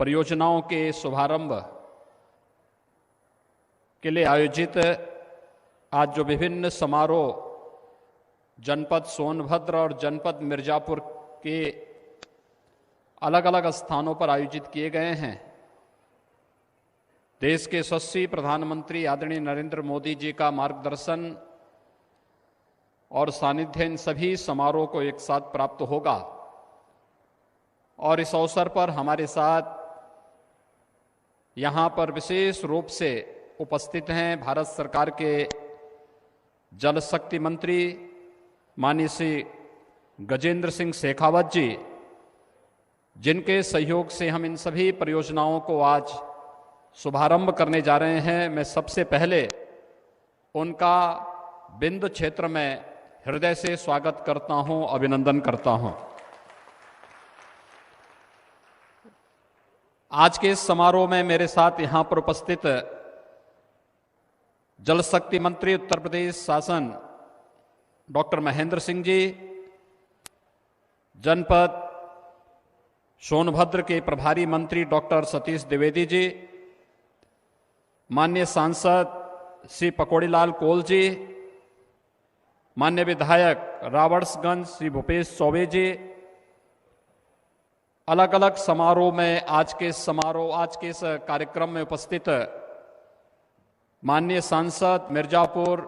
परियोजनाओं के शुभारंभ के लिए आयोजित आज जो विभिन्न समारोह जनपद सोनभद्र और जनपद मिर्जापुर के अलग अलग स्थानों पर आयोजित किए गए हैं, देश के यशस्वी प्रधानमंत्री आदरणीय नरेंद्र मोदी जी का मार्गदर्शन और सानिध्य इन सभी समारोह को एक साथ प्राप्त होगा। और इस अवसर पर हमारे साथ यहाँ पर विशेष रूप से उपस्थित हैं भारत सरकार के जल शक्ति मंत्री माननीय श्री गजेंद्र सिंह शेखावत जी, जिनके सहयोग से हम इन सभी परियोजनाओं को आज शुभारंभ करने जा रहे हैं। मैं सबसे पहले उनका बिंद क्षेत्र में हृदय से स्वागत करता हूं, अभिनंदन करता हूं। आज के इस समारोह में मेरे साथ यहां पर उपस्थित जल शक्ति मंत्री उत्तर प्रदेश शासन डॉक्टर महेंद्र सिंह जी, जनपद सोनभद्र के प्रभारी मंत्री डॉक्टर सतीश द्विवेदी जी, माननीय सांसद श्री पकौड़ीलाल कोल जी, माननीय विधायक रावर्ट्सगंज श्री भूपेश चौबे जी, अलग अलग समारोह में आज के इस कार्यक्रम में उपस्थित माननीय सांसद मिर्जापुर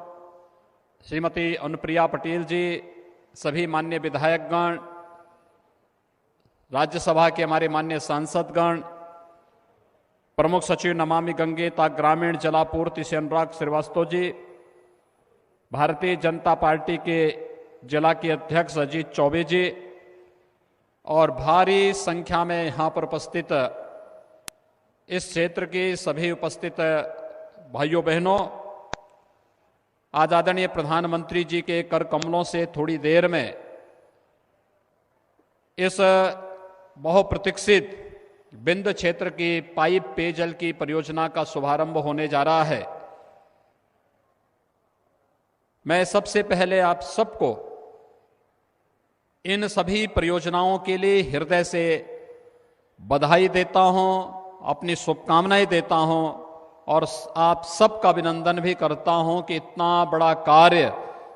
श्रीमती अनुप्रिया पटेल जी, सभी माननीय विधायकगण, राज्यसभा के हमारे माननीय सांसदगण, प्रमुख सचिव नमामि गंगे तथा ग्रामीण जलापूर्ति श्री अनुराग श्रीवास्तव जी, भारतीय जनता पार्टी के जिला के अध्यक्ष अजीत चौबे जी और भारी संख्या में यहाँ पर उपस्थित इस क्षेत्र के सभी उपस्थित भाइयों बहनों, आज आदरणीय प्रधानमंत्री जी के कर कमलों से थोड़ी देर में इस बहुप्रतीक्षित बिंद क्षेत्र की पाइप पेयजल की परियोजना का शुभारंभ होने जा रहा है। मैं सबसे पहले आप सबको इन सभी परियोजनाओं के लिए हृदय से बधाई देता हूं, अपनी शुभकामनाएं देता हूं और आप सबका अभिनंदन भी करता हूं कि इतना बड़ा कार्य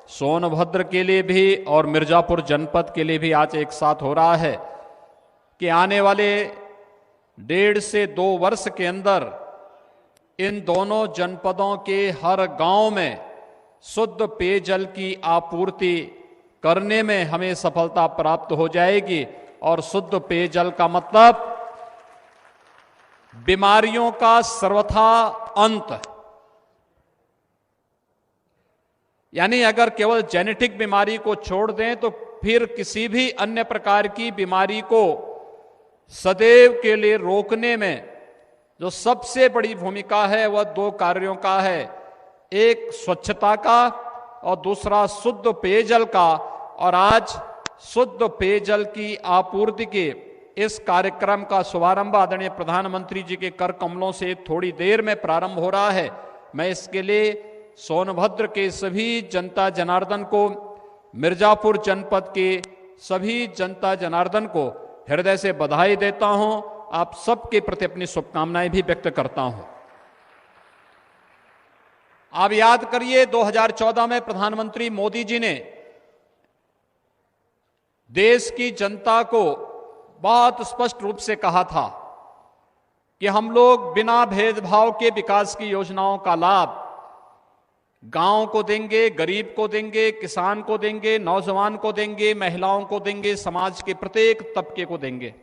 सोनभद्र के लिए भी और मिर्जापुर जनपद के लिए भी आज एक साथ हो रहा है कि आने वाले 1.5 से 2 वर्ष के अंदर इन दोनों जनपदों के हर गांव में शुद्ध पेयजल की आपूर्ति करने में हमें सफलता प्राप्त हो जाएगी। और शुद्ध पेयजल का मतलब बीमारियों का सर्वथा अंत, यानी अगर केवल जेनेटिक बीमारी को छोड़ दें तो फिर किसी भी अन्य प्रकार की बीमारी को सदैव के लिए रोकने में जो सबसे बड़ी भूमिका है वह 2 कार्यों का है, एक स्वच्छता का और दूसरा शुद्ध पेयजल का। और आज शुद्ध पेयजल की आपूर्ति के इस कार्यक्रम का शुभारंभ आदरणीय प्रधानमंत्री जी के कर कमलों से थोड़ी देर में प्रारंभ हो रहा है। मैं इसके लिए सोनभद्र के सभी जनता जनार्दन को, मिर्जापुर जनपद के सभी जनता जनार्दन को हृदय से बधाई देता हूं, आप सबके प्रति अपनी शुभकामनाएं भी व्यक्त करता हूं। आप याद करिए 2014 में प्रधानमंत्री मोदी जी ने देश की जनता को बहुत स्पष्ट रूप से कहा था कि हम लोग बिना भेदभाव के विकास की योजनाओं का लाभ गांव को देंगे, गरीब को देंगे, किसान को देंगे, नौजवान को देंगे, महिलाओं को देंगे, समाज के प्रत्येक तबके को देंगे।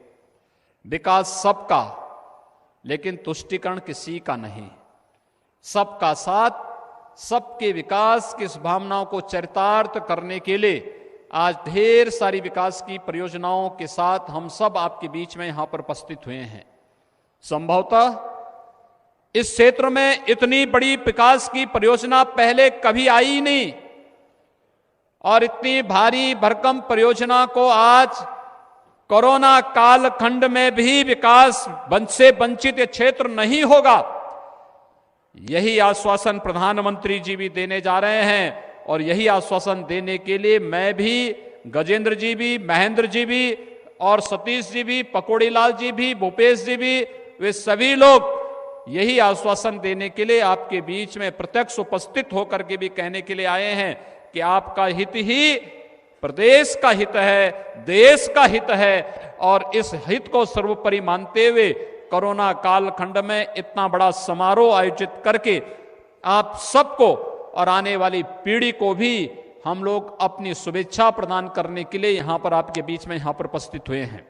विकास सबका, लेकिन तुष्टीकरण किसी का नहीं। सबका साथ, सबके विकास की इस भावनाओं को चरितार्थ करने के लिए आज ढेर सारी विकास की परियोजनाओं के साथ हम सब आपके बीच में यहां पर उपस्थित हुए हैं। संभवतः इस क्षेत्र में इतनी बड़ी विकास की परियोजना पहले कभी आई ही नहीं और इतनी भारी भरकम परियोजना को आज कोरोना कालखंड में भी विकास से वंचित ये क्षेत्र नहीं होगा, यही आश्वासन प्रधानमंत्री जी भी देने जा रहे हैं। और यही आश्वासन देने के लिए मैं भी, गजेंद्र जी भी, महेंद्र जी भी और सतीश जी भी, पकौड़ीलाल जी भी, भूपेश जी भी वे सभी लोग यही आश्वासन देने के लिए आपके बीच में प्रत्यक्ष उपस्थित होकर के भी कहने के लिए आए हैं कि आपका हित ही प्रदेश का हित है, देश का हित है, और इस हित को सर्वोपरि मानते हुए कोरोना कालखंड में इतना बड़ा समारोह आयोजित करके आप सबको और आने वाली पीढ़ी को भी हम लोग अपनी शुभेच्छा प्रदान करने के लिए यहां पर आपके बीच में यहां पर उपस्थित हुए हैं।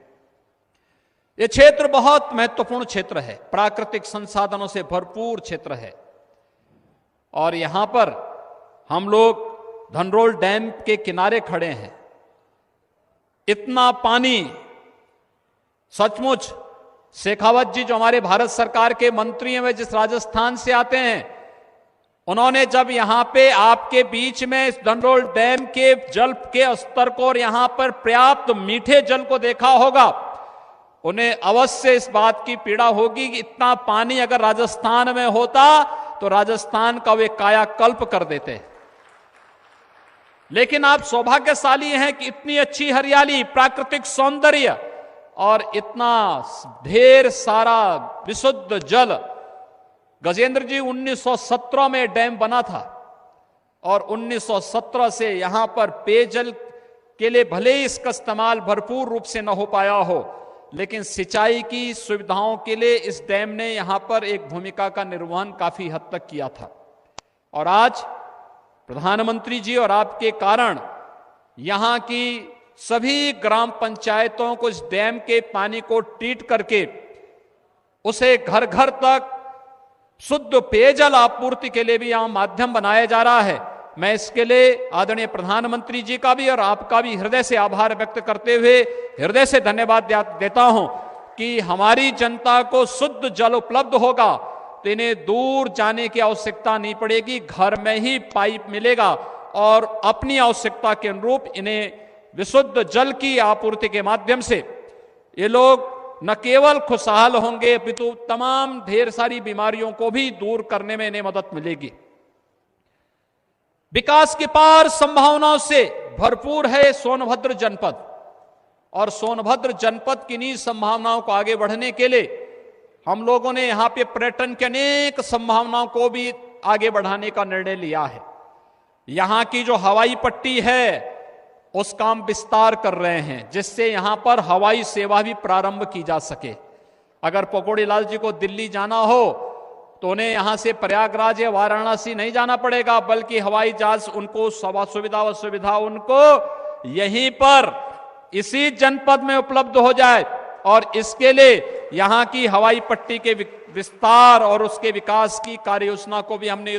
यह क्षेत्र बहुत महत्वपूर्ण क्षेत्र है, प्राकृतिक संसाधनों से भरपूर क्षेत्र है, और यहां पर हम लोग धनरोल डैम के किनारे खड़े हैं। इतना पानी सचमुच शेखावत जी जो हमारे भारत सरकार के मंत्री हैं, वे जिस राजस्थान से आते हैं, उन्होंने जब यहां पे आपके बीच में इस धनरोल डैम के जल के स्तर को और यहां पर पर्याप्त मीठे जल को देखा होगा, उन्हें अवश्य इस बात की पीड़ा होगी कि इतना पानी अगर राजस्थान में होता तो राजस्थान का वे कायाकल्प कर देते। लेकिन आप सौभाग्यशाली हैं कि इतनी अच्छी हरियाली, प्राकृतिक सौंदर्य और इतना ढेर सारा विशुद्ध जल। गजेंद्र जी 1917 में डैम बना था और 1917 से यहां पर पेयजल के लिए भले ही इसका इस्तेमाल भरपूर रूप से न हो पाया हो, लेकिन सिंचाई की सुविधाओं के लिए इस डैम ने यहां पर एक भूमिका का निर्वहन काफी हद तक किया था। और आज प्रधानमंत्री जी और आपके कारण यहां की सभी ग्राम पंचायतों को इस डैम के पानी को ट्रीट करके उसे घर घर तक शुद्ध पेयजल आपूर्ति के लिए भी यहां माध्यम बनाया जा रहा है। मैं इसके लिए आदरणीय प्रधानमंत्री जी का भी और आपका भी हृदय से आभार व्यक्त करते हुए हृदय से धन्यवाद देता हूं कि हमारी जनता को शुद्ध जल उपलब्ध होगा तो इन्हें दूर जाने की आवश्यकता नहीं पड़ेगी, घर में ही पाइप मिलेगा और अपनी आवश्यकता के अनुरूप इन्हें विशुद्ध जल की आपूर्ति के माध्यम से ये लोग न केवल खुशहाल होंगे अपितु तमाम ढेर सारी बीमारियों को भी दूर करने में इन्हें मदद मिलेगी। विकास की पार संभावनाओं से भरपूर है सोनभद्र जनपद, और सोनभद्र जनपद की इन्हीं संभावनाओं को आगे बढ़ने के लिए हम लोगों ने यहां पे पर्यटन की अनेक संभावनाओं को भी आगे बढ़ाने का निर्णय लिया है। यहां की जो हवाई पट्टी है उसका हम विस्तार कर रहे हैं, जिससे यहां पर हवाई सेवा भी प्रारंभ की जा सके। अगर पकौड़ी लाल जी को दिल्ली जाना हो तो उन्हें यहां से प्रयागराज या वाराणसी नहीं जाना पड़ेगा, बल्कि हवाई जहाज उनको सुविधा उनको यहीं पर इसी जनपद में उपलब्ध हो जाए। और इसके लिए यहां की हवाई पट्टी के विस्तार और उसके विकास की कार्य योजना को भी हमने